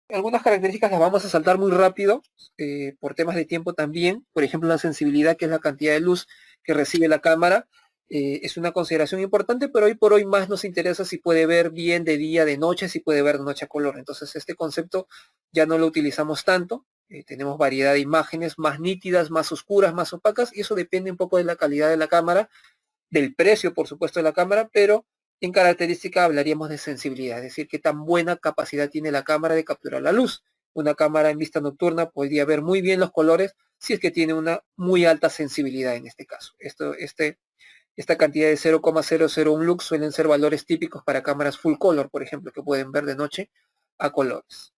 Algunas características las vamos a saltar muy rápido, por temas de tiempo también. Por ejemplo, la sensibilidad, que es la cantidad de luz que recibe la cámara, es una consideración importante, pero hoy por hoy más nos interesa si puede ver bien de día, de noche, si puede ver de noche a color. Entonces este concepto ya no lo utilizamos tanto. Tenemos variedad de imágenes más nítidas, más oscuras, más opacas, y eso depende un poco de la calidad de la cámara, del precio, por supuesto, de la cámara, pero en característica hablaríamos de sensibilidad, es decir, qué tan buena capacidad tiene la cámara de capturar la luz. Una cámara en vista nocturna podría ver muy bien los colores si es que tiene una muy alta sensibilidad en este caso. Esta cantidad de 0,001 lux suelen ser valores típicos para cámaras full color, por ejemplo, que pueden ver de noche a colores.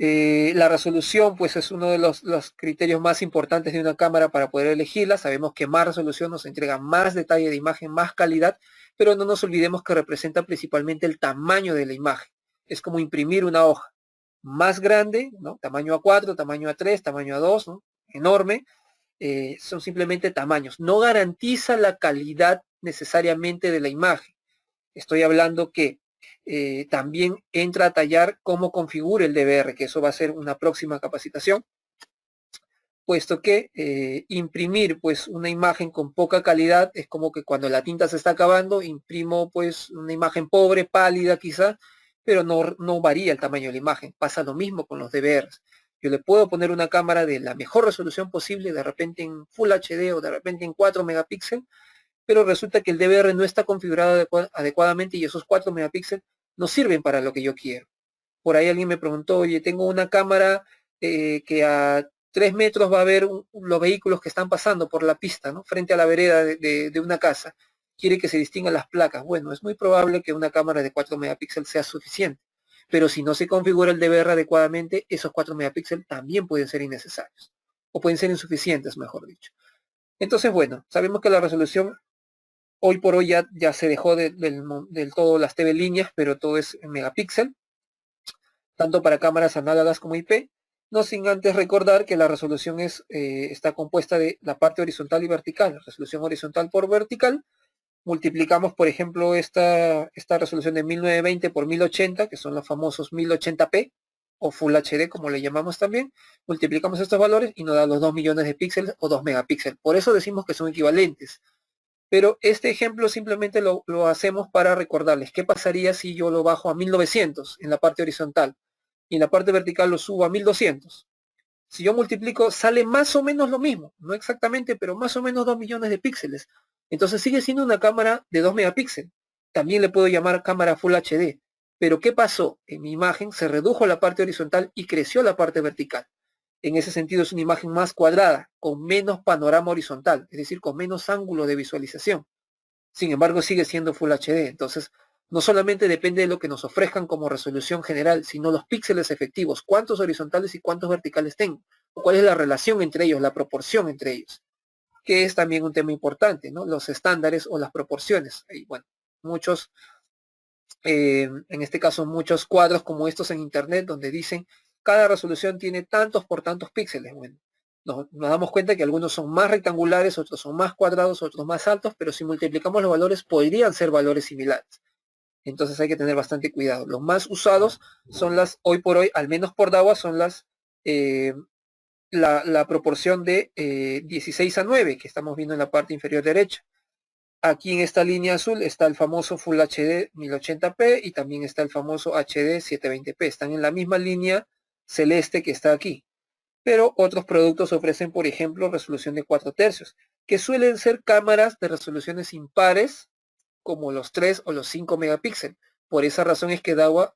La resolución, pues, es uno de los criterios más importantes de una cámara para poder elegirla. Sabemos que más resolución nos entrega más detalle de imagen, más calidad, pero no nos olvidemos que representa principalmente el tamaño de la imagen. Es como imprimir una hoja más grande, ¿no? Tamaño A4, tamaño A3, tamaño A2, ¿no? Enorme. Son simplemente tamaños. No garantiza la calidad necesariamente de la imagen. Estoy hablando que también entra a tallar cómo configura el DVR, que eso va a ser una próxima capacitación, puesto que imprimir pues una imagen con poca calidad es como que cuando la tinta se está acabando, imprimo pues una imagen pobre, pálida quizá, pero no varía el tamaño de la imagen. Pasa lo mismo con los DVRs. Yo le puedo poner una cámara de la mejor resolución posible, de repente en Full HD o de repente en 4 megapíxeles, pero resulta que el DVR no está configurado adecuadamente y esos 4 megapíxeles no sirven para lo que yo quiero. Por ahí alguien me preguntó, oye, tengo una cámara que a 3 metros va a ver los vehículos que están pasando por la pista, ¿no? Frente a la vereda de una casa. Quiere que se distingan las placas. Bueno, es muy probable que una cámara de 4 megapíxeles sea suficiente. Pero si no se configura el DVR adecuadamente, esos 4 megapíxeles también pueden ser innecesarios. O pueden ser insuficientes, mejor dicho. Entonces, bueno, sabemos que la resolución hoy por hoy ya se dejó del todo las TV líneas, pero todo es en megapíxel, tanto para cámaras análogas como IP, no sin antes recordar que la resolución está compuesta de la parte horizontal y vertical, resolución horizontal por vertical. Multiplicamos, por ejemplo, esta resolución de 1920 por 1080, que son los famosos 1080p, o Full HD, como le llamamos también. Multiplicamos estos valores y nos da los 2 millones de píxeles o 2 megapíxeles. Por eso decimos que son equivalentes. Pero este ejemplo simplemente lo hacemos para recordarles qué pasaría si yo lo bajo a 1900 en la parte horizontal y en la parte vertical lo subo a 1200. Si yo multiplico, sale más o menos lo mismo, no exactamente, pero más o menos 2 millones de píxeles. Entonces sigue siendo una cámara de 2 megapíxeles. También le puedo llamar cámara Full HD. Pero ¿qué pasó? En mi imagen se redujo la parte horizontal y creció la parte vertical. En ese sentido es una imagen más cuadrada, con menos panorama horizontal, es decir, con menos ángulo de visualización. Sin embargo, sigue siendo Full HD. Entonces, no solamente depende de lo que nos ofrezcan como resolución general, sino los píxeles efectivos, cuántos horizontales y cuántos verticales tengo, cuál es la relación entre ellos, la proporción entre ellos, que es también un tema importante, ¿no? Los estándares o las proporciones. Y bueno, muchos, en este caso, muchos cuadros como estos en internet donde dicen cada resolución tiene tantos por tantos píxeles. Bueno, nos damos cuenta que algunos son más rectangulares, otros son más cuadrados, otros más altos, pero si multiplicamos los valores podrían ser valores similares. Entonces hay que tener bastante cuidado. Los más usados son hoy por hoy, al menos por DAWA, son eh, la proporción de 16:9 que estamos viendo en la parte inferior derecha. Aquí en esta línea azul está el famoso Full HD 1080p y también está el famoso HD 720p. Están en la misma línea celeste que está aquí. Pero otros productos ofrecen, por ejemplo, resolución de 4 tercios, que suelen ser cámaras de resoluciones impares, como los 3 o los 5 megapíxeles. Por esa razón es que DAWA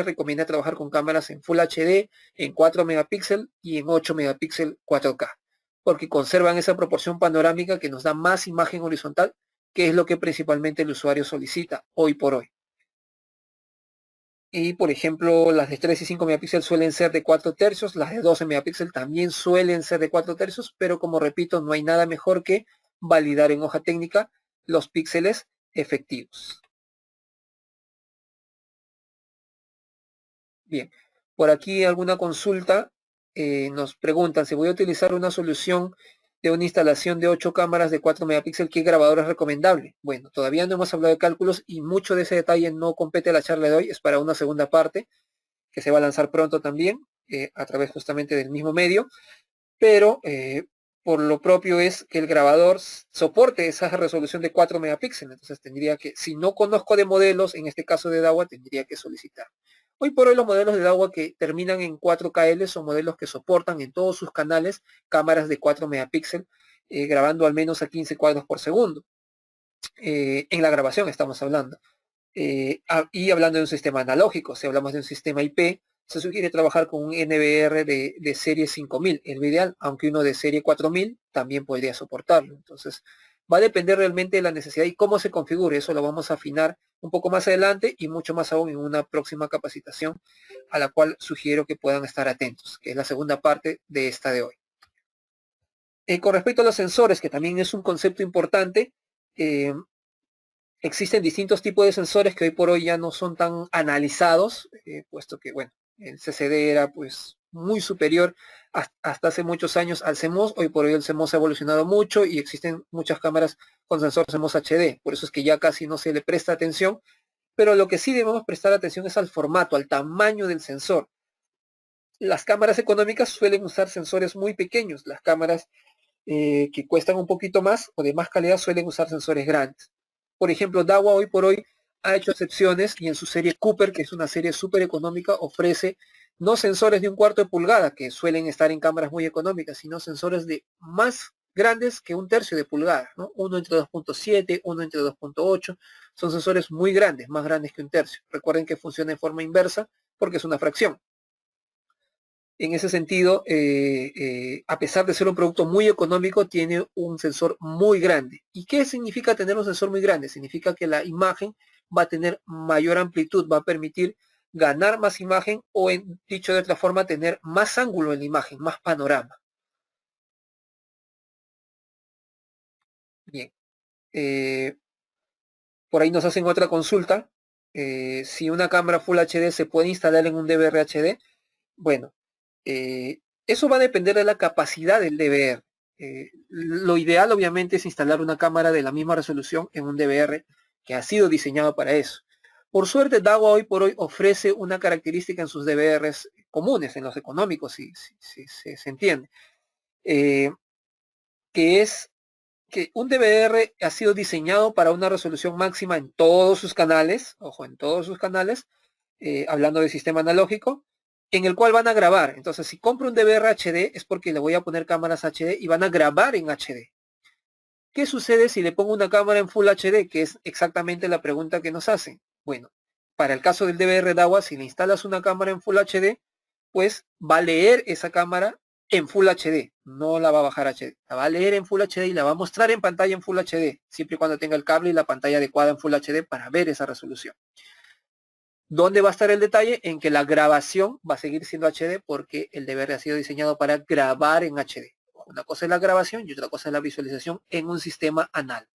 recomienda trabajar con cámaras en Full HD, en 4 megapíxeles y en 8 megapíxeles 4K, porque conservan esa proporción panorámica que nos da más imagen horizontal, que es lo que principalmente el usuario solicita hoy por hoy. Y por ejemplo, las de 3 y 5 megapíxeles suelen ser de 4 tercios, las de 12 megapíxeles también suelen ser de 4 tercios, pero como repito, no hay nada mejor que validar en hoja técnica los píxeles efectivos. Bien, por aquí alguna consulta, nos preguntan si voy a utilizar una solución de una instalación de 8 cámaras de 4 megapíxeles, ¿qué grabador es recomendable? Bueno, todavía no hemos hablado de cálculos y mucho de ese detalle no compete a la charla de hoy, es para una segunda parte que se va a lanzar pronto también, a través justamente del mismo medio, pero por lo propio es que el grabador soporte esa resolución de 4 megapíxeles, entonces tendría que, si no conozco de modelos, en este caso de Dahua, tendría que solicitar. Hoy por hoy los modelos de Dahua que terminan en 4KL son modelos que soportan en todos sus canales cámaras de 4 megapíxeles, grabando al menos a 15 cuadros por segundo. En la grabación estamos hablando. Y hablando de un sistema analógico, si hablamos de un sistema IP, se sugiere trabajar con un NVR de serie 5000, el ideal, aunque uno de serie 4000 también podría soportarlo. Entonces, va a depender realmente de la necesidad y cómo se configure. Eso lo vamos a afinar un poco más adelante y mucho más aún en una próxima capacitación a la cual sugiero que puedan estar atentos, que es la segunda parte de esta de hoy. Con respecto a los sensores, que también es un concepto importante, existen distintos tipos de sensores que hoy por hoy ya no son tan analizados, puesto que, bueno, el CCD era pues muy superior hasta hace muchos años al CMOS. Hoy por hoy el CMOS ha evolucionado mucho y existen muchas cámaras con sensor CMOS HD. Por eso es que ya casi no se le presta atención. Pero lo que sí debemos prestar atención es al formato, al tamaño del sensor. Las cámaras económicas suelen usar sensores muy pequeños. Las cámaras que cuestan un poquito más o de más calidad suelen usar sensores grandes. Por ejemplo, Dahua hoy por hoy ha hecho excepciones y en su serie Cooper, que es una serie súper económica, ofrece no sensores de 1/4 de pulgada, que suelen estar en cámaras muy económicas, sino sensores de más grandes que 1/3 de pulgada, ¿no? Uno entre 2.7, uno entre 2.8, son sensores muy grandes, más grandes que 1/3. Recuerden que funciona en forma inversa porque es una fracción. En ese sentido, a pesar de ser un producto muy económico, tiene un sensor muy grande. ¿Y qué significa tener un sensor muy grande? Significa que la imagen va a tener mayor amplitud, va a permitir ganar más imagen o, dicho de otra forma, tener más ángulo en la imagen, más panorama. Bien. Por ahí nos hacen otra consulta. Si una cámara Full HD se puede instalar en un DVR HD, bueno, eso va a depender de la capacidad del DVR. Lo ideal obviamente es instalar una cámara de la misma resolución en un DVR que ha sido diseñado para eso. Por suerte, Dahua hoy por hoy ofrece una característica en sus DVRs comunes, en los económicos, si se entiende, que es que un DVR ha sido diseñado para una resolución máxima en todos sus canales, ojo, en todos sus canales, hablando de sistema analógico, en el cual van a grabar. Entonces, si compro un DVR HD es porque le voy a poner cámaras HD y van a grabar en HD. ¿Qué sucede si le pongo una cámara en Full HD? Que es exactamente la pregunta que nos hacen. Bueno, para el caso del DVR Dahua, si le instalas una cámara en Full HD, pues va a leer esa cámara en Full HD, no la va a bajar a HD, la va a leer en Full HD y la va a mostrar en pantalla en Full HD, siempre y cuando tenga el cable y la pantalla adecuada en Full HD para ver esa resolución. ¿Dónde va a estar el detalle? En que la grabación va a seguir siendo HD porque el DVR ha sido diseñado para grabar en HD. Una cosa es la grabación y otra cosa es la visualización en un sistema anal.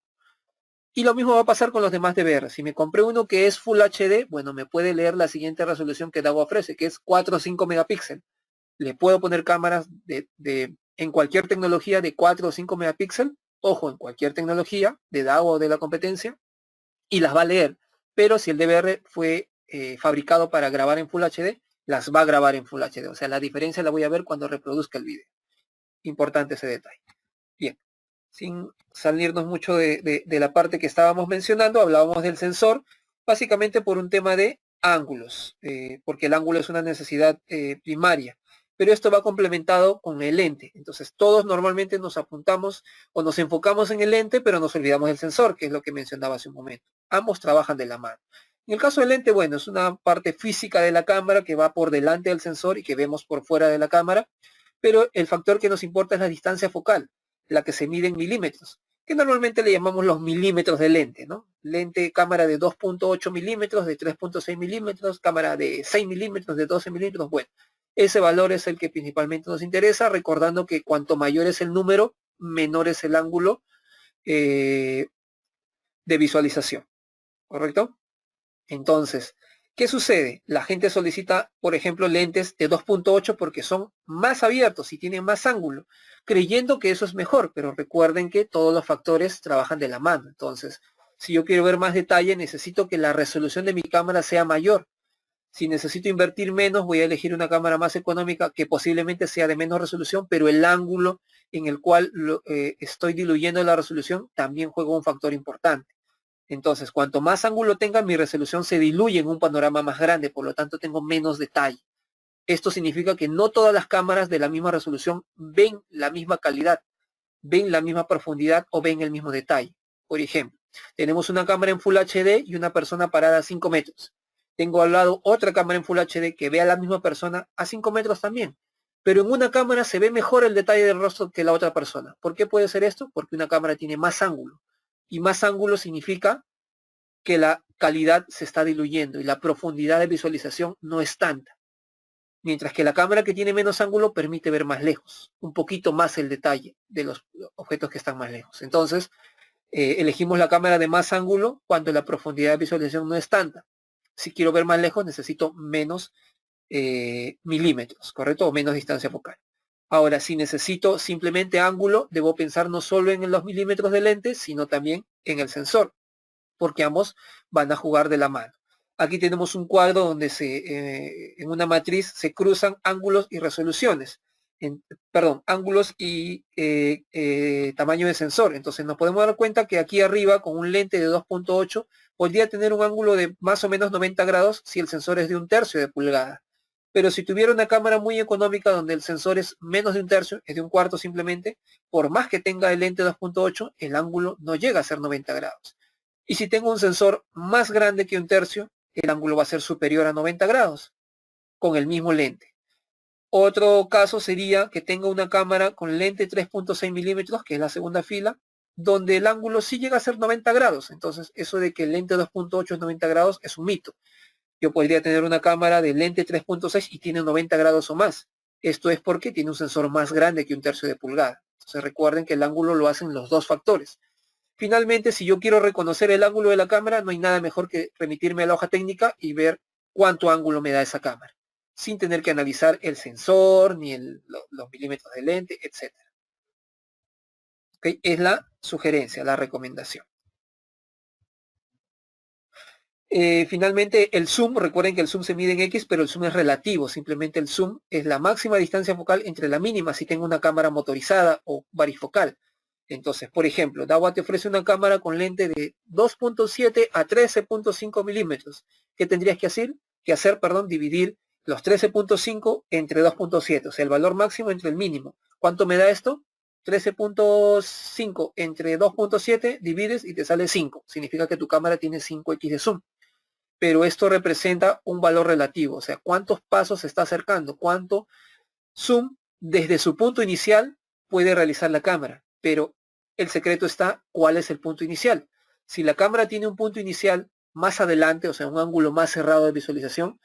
Y lo mismo va a pasar con los demás DVR. Si me compré uno que es Full HD, bueno, me puede leer la siguiente resolución que Dahua ofrece, que es 4 o 5 megapíxeles. Le puedo poner cámaras en cualquier tecnología de 4 o 5 megapíxeles, ojo, en cualquier tecnología de Dahua o de la competencia, y las va a leer. Pero si el DVR fue fabricado para grabar en Full HD, las va a grabar en Full HD. O sea, la diferencia la voy a ver cuando reproduzca el video. Importante ese detalle. Bien, sin salirnos mucho de la parte que estábamos mencionando, hablábamos del sensor, básicamente por un tema de ángulos, porque el ángulo es una necesidad primaria. Pero esto va complementado con el lente. Entonces todos normalmente nos apuntamos o nos enfocamos en el lente, pero nos olvidamos del sensor, que es lo que mencionaba hace un momento. Ambos trabajan de la mano. En el caso del lente, bueno, es una parte física de la cámara que va por delante del sensor y que vemos por fuera de la cámara, pero el factor que nos importa es la distancia focal, la que se mide en milímetros, que normalmente le llamamos los milímetros de lente, ¿no? Lente, cámara de 2.8 milímetros, de 3.6 milímetros, cámara de 6 milímetros, de 12 milímetros, bueno, ese valor es el que principalmente nos interesa, recordando que cuanto mayor es el número, menor es el ángulo de visualización, ¿correcto? Entonces, ¿Qué sucede? La gente solicita, por ejemplo, lentes de 2.8 porque son más abiertos y tienen más ángulo, creyendo que eso es mejor, pero recuerden que todos los factores trabajan de la mano. Entonces, si yo quiero ver más detalle, necesito que la resolución de mi cámara sea mayor. Si necesito invertir menos, voy a elegir una cámara más económica que posiblemente sea de menos resolución, pero el ángulo en el cual estoy diluyendo la resolución también juega un factor importante. Entonces, cuanto más ángulo tenga, mi resolución se diluye en un panorama más grande, por lo tanto tengo menos detalle. Esto significa que no todas las cámaras de la misma resolución ven la misma calidad, ven la misma profundidad o ven el mismo detalle. Por ejemplo, tenemos una cámara en Full HD y una persona parada a 5 metros. Tengo al lado otra cámara en Full HD que ve a la misma persona a 5 metros también. Pero en una cámara se ve mejor el detalle del rostro que la otra persona. ¿Por qué puede ser esto? Porque una cámara tiene más ángulo. Y más ángulo significa que la calidad se está diluyendo y la profundidad de visualización no es tanta. Mientras que la cámara que tiene menos ángulo permite ver más lejos, un poquito más el detalle de los objetos que están más lejos. Entonces, elegimos la cámara de más ángulo cuando la profundidad de visualización no es tanta. Si quiero ver más lejos, necesito menos milímetros, ¿correcto? O menos distancia focal. Ahora, si necesito simplemente ángulo, debo pensar no solo en los milímetros de lente, sino también en el sensor, porque ambos van a jugar de la mano. Aquí tenemos un cuadro donde en una matriz se cruzan ángulos y resoluciones. Ángulos y tamaño de sensor. Entonces nos podemos dar cuenta que aquí arriba con un lente de 2.8 podría tener un ángulo de más o menos 90 grados si el sensor es de 1/3 de pulgada. Pero si tuviera una cámara muy económica donde el sensor es menos de 1/3, es de 1/4 simplemente, por más que tenga el lente 2.8, el ángulo no llega a ser 90 grados. Y si tengo un sensor más grande que 1/3, el ángulo va a ser superior a 90 grados con el mismo lente. Otro caso sería que tenga una cámara con lente 3.6 milímetros, que es la segunda fila, donde el ángulo sí llega a ser 90 grados. Entonces, eso de que el lente 2.8 es 90 grados es un mito. Yo podría tener una cámara de lente 3.6 y tiene 90 grados o más. Esto es porque tiene un sensor más grande que 1/3 de pulgada. Entonces, recuerden que el ángulo lo hacen los dos factores. Finalmente, si yo quiero reconocer el ángulo de la cámara, no hay nada mejor que remitirme a la hoja técnica y ver cuánto ángulo me da esa cámara, sin tener que analizar el sensor, ni los milímetros de lente, etc. ¿Okay? Es la sugerencia, la recomendación. Finalmente, el zoom, recuerden que el zoom se mide en X, pero el zoom es relativo. Simplemente el zoom es la máxima distancia focal entre la mínima si tengo una cámara motorizada o varifocal. Entonces, por ejemplo, Dahua te ofrece una cámara con lente de 2.7 a 13.5 milímetros. ¿Qué tendrías que hacer? Dividir los 13.5 entre 2.7, o sea, el valor máximo entre el mínimo. ¿Cuánto me da esto? 13.5 entre 2.7 divides y te sale 5. Significa que tu cámara tiene 5x de zoom. Pero esto representa un valor relativo, o sea, cuántos pasos se está acercando, cuánto zoom desde su punto inicial puede realizar la cámara. Pero el secreto está cuál es el punto inicial. Si la cámara tiene un punto inicial más adelante, o sea, un ángulo más cerrado de visualización,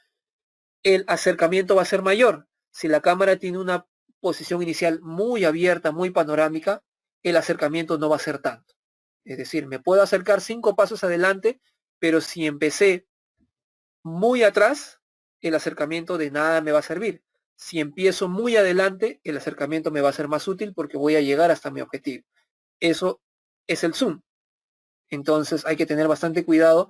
el acercamiento va a ser mayor. Si la cámara tiene una posición inicial muy abierta, muy panorámica, el acercamiento no va a ser tanto. Es decir, me puedo acercar 5 pasos adelante, pero si empecé muy atrás, el acercamiento de nada me va a servir. Si empiezo muy adelante, el acercamiento me va a ser más útil porque voy a llegar hasta mi objetivo. Eso es el zoom. Entonces hay que tener bastante cuidado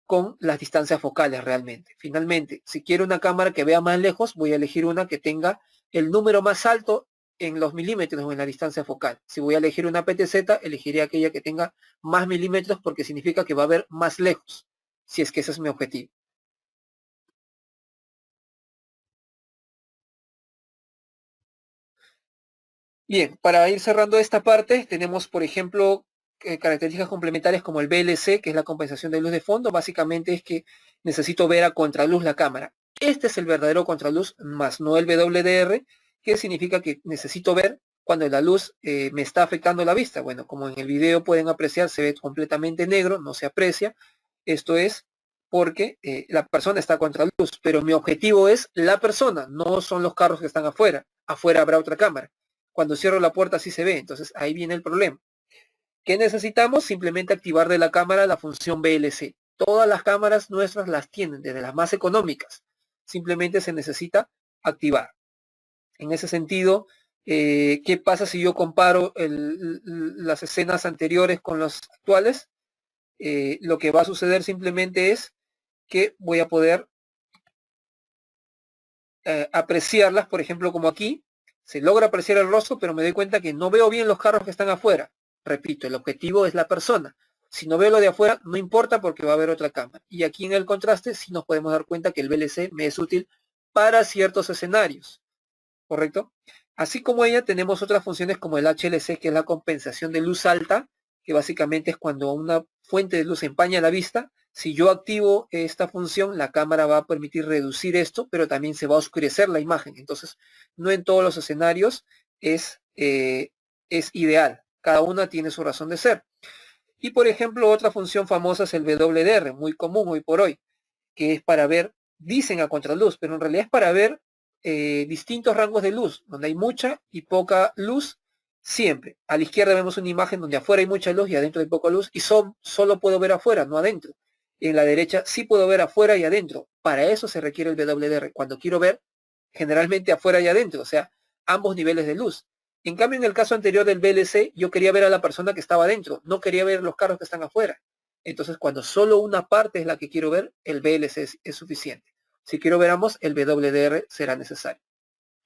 con las distancias focales realmente. Finalmente, si quiero una cámara que vea más lejos, voy a elegir una que tenga el número más alto en los milímetros o en la distancia focal. Si voy a elegir una PTZ, elegiré aquella que tenga más milímetros porque significa que va a ver más lejos, si es que ese es mi objetivo. Bien, para ir cerrando esta parte, tenemos, por ejemplo, características complementarias como el VLC, que es la compensación de luz de fondo. Básicamente es que necesito ver a contraluz la cámara. Este es el verdadero contraluz, más no el WDR, que significa que necesito ver cuando la luz me está afectando la vista. Bueno, como en el video pueden apreciar, se ve completamente negro, no se aprecia. Esto es porque la persona está a contraluz, pero mi objetivo es la persona, no son los carros que están afuera. Afuera habrá otra cámara. Cuando cierro la puerta sí se ve, entonces ahí viene el problema. ¿Qué necesitamos? Simplemente activar de la cámara la función VLC. Todas las cámaras nuestras las tienen, desde las más económicas. Simplemente se necesita activar. En ese sentido, ¿qué pasa si yo comparo las escenas anteriores con las actuales? Lo que va a suceder simplemente es que voy a poder apreciarlas, por ejemplo, como aquí, se logra apreciar el rostro, pero me doy cuenta que no veo bien los carros que están afuera. Repito, el objetivo es la persona. Si no veo lo de afuera, no importa porque va a haber otra cámara. Y aquí en el contraste sí nos podemos dar cuenta que el VLC me es útil para ciertos escenarios, ¿correcto? Así como ella, tenemos otras funciones como el HLC, que es la compensación de luz alta, que básicamente es cuando una fuente de luz empaña la vista. Si yo activo esta función, la cámara va a permitir reducir esto, pero también se va a oscurecer la imagen. Entonces, no en todos los escenarios es ideal. Cada una tiene su razón de ser. Y por ejemplo, otra función famosa es el WDR, muy común hoy por hoy, que es para ver, dicen a contraluz, pero en realidad es para ver distintos rangos de luz, donde hay mucha y poca luz, siempre. A la izquierda vemos una imagen donde afuera hay mucha luz y adentro hay poca luz, y solo puedo ver afuera, no adentro. En la derecha sí puedo ver afuera y adentro. Para eso se requiere el WDR, cuando quiero ver generalmente afuera y adentro, o sea, ambos niveles de luz. En cambio, en el caso anterior del VLC, yo quería ver a la persona que estaba adentro, no quería ver los carros que están afuera. Entonces, cuando solo una parte es la que quiero ver, el VLC es suficiente. Si quiero ver ambos, el WDR será necesario.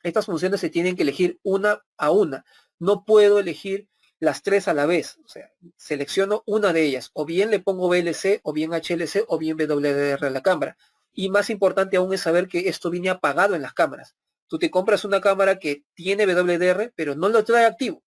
Estas funciones se tienen que elegir una a una. No puedo elegir las tres a la vez. O sea, selecciono una de ellas. O bien le pongo VLC, o bien HLC, o bien WDR a la cámara. Y más importante aún es saber que esto viene apagado en las cámaras. Tú te compras una cámara que tiene WDR, pero no lo trae activo.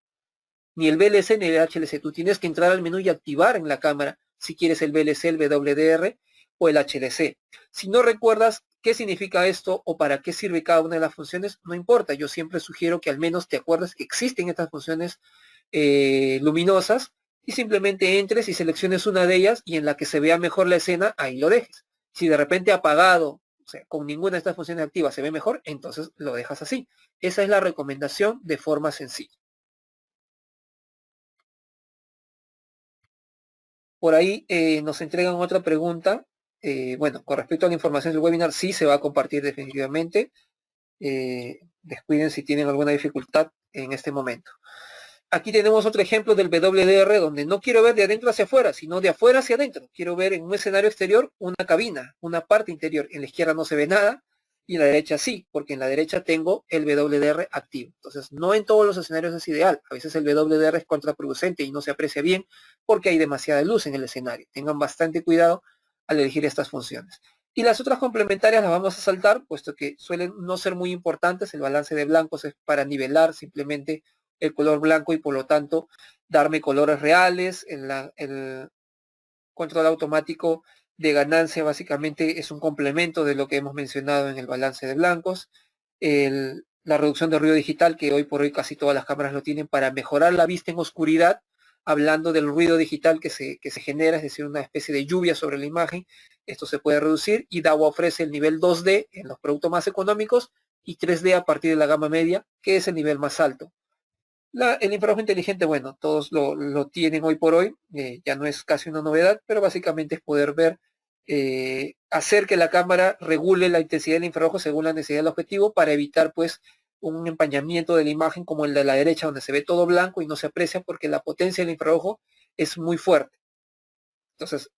Ni el VLC ni el HLC. Tú tienes que entrar al menú y activar en la cámara si quieres el VLC, el WDR o el HLC. Si no recuerdas qué significa esto o para qué sirve cada una de las funciones, no importa. Yo siempre sugiero que al menos te acuerdes que existen estas funciones luminosas y simplemente entres y selecciones una de ellas y en la que se vea mejor la escena, ahí lo dejes. Si de repente apagado, o sea, con ninguna de estas funciones activas se ve mejor, entonces lo dejas así. Esa es la recomendación de forma sencilla. Por ahí nos entregan otra pregunta. Bueno, con respecto a la información del webinar, sí se va a compartir definitivamente. Descuiden si tienen alguna dificultad en este momento. Aquí tenemos otro ejemplo del WDR donde no quiero ver de adentro hacia afuera, sino de afuera hacia adentro. Quiero ver en un escenario exterior una cabina, una parte interior. En la izquierda no se ve nada y en la derecha sí, porque en la derecha tengo el WDR activo. Entonces, no en todos los escenarios es ideal. A veces el WDR es contraproducente y no se aprecia bien porque hay demasiada luz en el escenario. Tengan bastante cuidado al elegir estas funciones. Y las otras complementarias las vamos a saltar, puesto que suelen no ser muy importantes. El balance de blancos es para nivelar simplemente el color blanco y por lo tanto darme colores reales. El control automático de ganancia básicamente es un complemento de lo que hemos mencionado en el balance de blancos. La reducción de ruido digital, que hoy por hoy casi todas las cámaras lo tienen para mejorar la vista en oscuridad, hablando del ruido digital que se genera, es decir, una especie de lluvia sobre la imagen. Esto se puede reducir y DAWA ofrece el nivel 2D en los productos más económicos y 3D a partir de la gama media, que es el nivel más alto. El infrarrojo inteligente, bueno, todos lo tienen hoy por hoy, ya no es casi una novedad, pero básicamente es poder ver, hacer que la cámara regule la intensidad del infrarrojo según la necesidad del objetivo para evitar pues un empañamiento de la imagen como el de la derecha donde se ve todo blanco y no se aprecia porque la potencia del infrarrojo es muy fuerte. Entonces,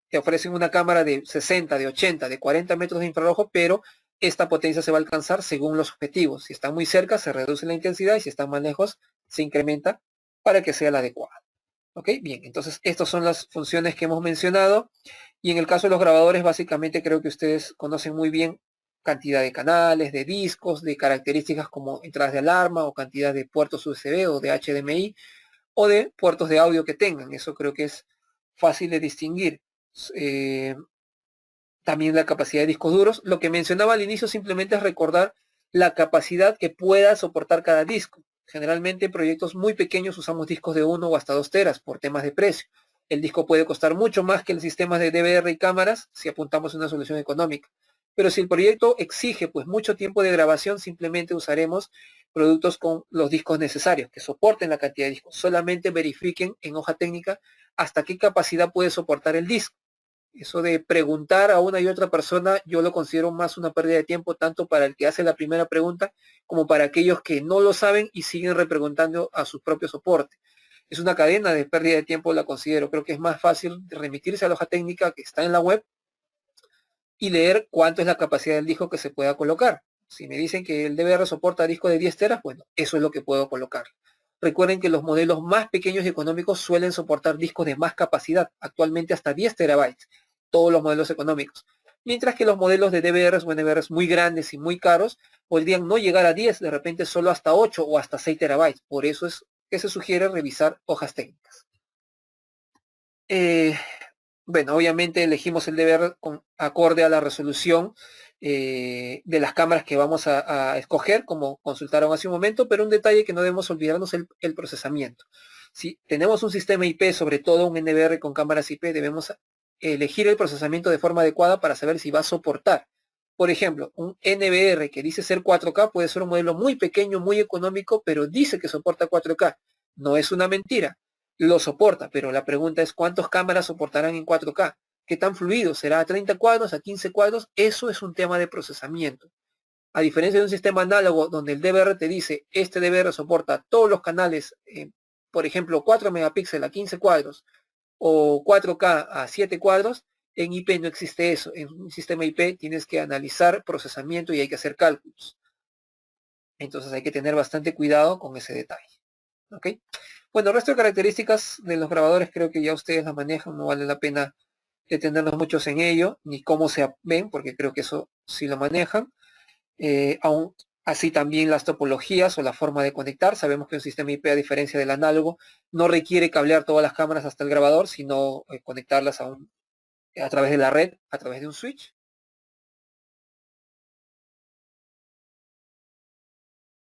te ofrecen una cámara de 60, de 80, de 40 metros de infrarrojo, pero esta potencia se va a alcanzar según los objetivos. Si están muy cerca, se reduce la intensidad y si están más lejos, se incrementa para que sea la adecuada. ¿Ok? Bien, entonces estas son las funciones que hemos mencionado. Y en el caso de los grabadores, básicamente creo que ustedes conocen muy bien cantidad de canales, de discos, de características como entradas de alarma o cantidad de puertos USB o de HDMI o de puertos de audio que tengan. Eso creo que es fácil de distinguir. También la capacidad de discos duros. Lo que mencionaba al inicio simplemente es recordar la capacidad que pueda soportar cada disco. Generalmente en proyectos muy pequeños usamos discos de 1 o hasta 2 teras por temas de precio. El disco puede costar mucho más que el sistema de DVR y cámaras si apuntamos a una solución económica. Pero si el proyecto exige pues mucho tiempo de grabación, simplemente usaremos productos con los discos necesarios, que soporten la cantidad de discos. Solamente verifiquen en hoja técnica hasta qué capacidad puede soportar el disco. Eso de preguntar a una y otra persona, yo lo considero más una pérdida de tiempo, tanto para el que hace la primera pregunta, como para aquellos que no lo saben y siguen repreguntando a su propio soporte. Es una cadena de pérdida de tiempo, la considero. Creo que es más fácil remitirse a la hoja técnica que está en la web y leer cuánto es la capacidad del disco que se pueda colocar. Si me dicen que el DVR soporta disco de 10 teras, bueno, eso es lo que puedo colocar. Recuerden que los modelos más pequeños y económicos suelen soportar discos de más capacidad, actualmente hasta 10 terabytes, todos los modelos económicos. Mientras que los modelos de DVRs o NVRs muy grandes y muy caros podrían no llegar a 10, de repente solo hasta 8 o hasta 6 terabytes. Por eso es que se sugiere revisar hojas técnicas. Bueno, obviamente elegimos el DVR con acorde a la resolución de las cámaras que vamos a escoger, como consultaron hace un momento, pero un detalle que no debemos olvidarnos es el procesamiento. Si tenemos un sistema IP, sobre todo un NVR con cámaras IP, debemos elegir el procesamiento de forma adecuada para saber si va a soportar. Por ejemplo, un NVR que dice ser 4K puede ser un modelo muy pequeño, muy económico, pero dice que soporta 4K. No es una mentira, lo soporta, pero la pregunta es ¿cuántas cámaras soportarán en 4K? ¿Qué tan fluido? ¿Será a 30 cuadros, a 15 cuadros? Eso es un tema de procesamiento. A diferencia de un sistema análogo donde el DVR te dice, este DVR soporta todos los canales, por ejemplo, 4 megapíxeles a 15 cuadros o 4K a 7 cuadros, en IP no existe eso. En un sistema IP tienes que analizar procesamiento y hay que hacer cálculos. Entonces hay que tener bastante cuidado con ese detalle. ¿Ok? Bueno, el resto de características de los grabadores creo que ya ustedes las manejan, no vale la pena detenernos muchos en ello, ni cómo se ven, porque creo que eso sí lo manejan. Aún así también las topologías o la forma de conectar. Sabemos que un sistema IP, a diferencia del análogo, no requiere cablear todas las cámaras hasta el grabador, sino conectarlas a través de la red, a través de un switch.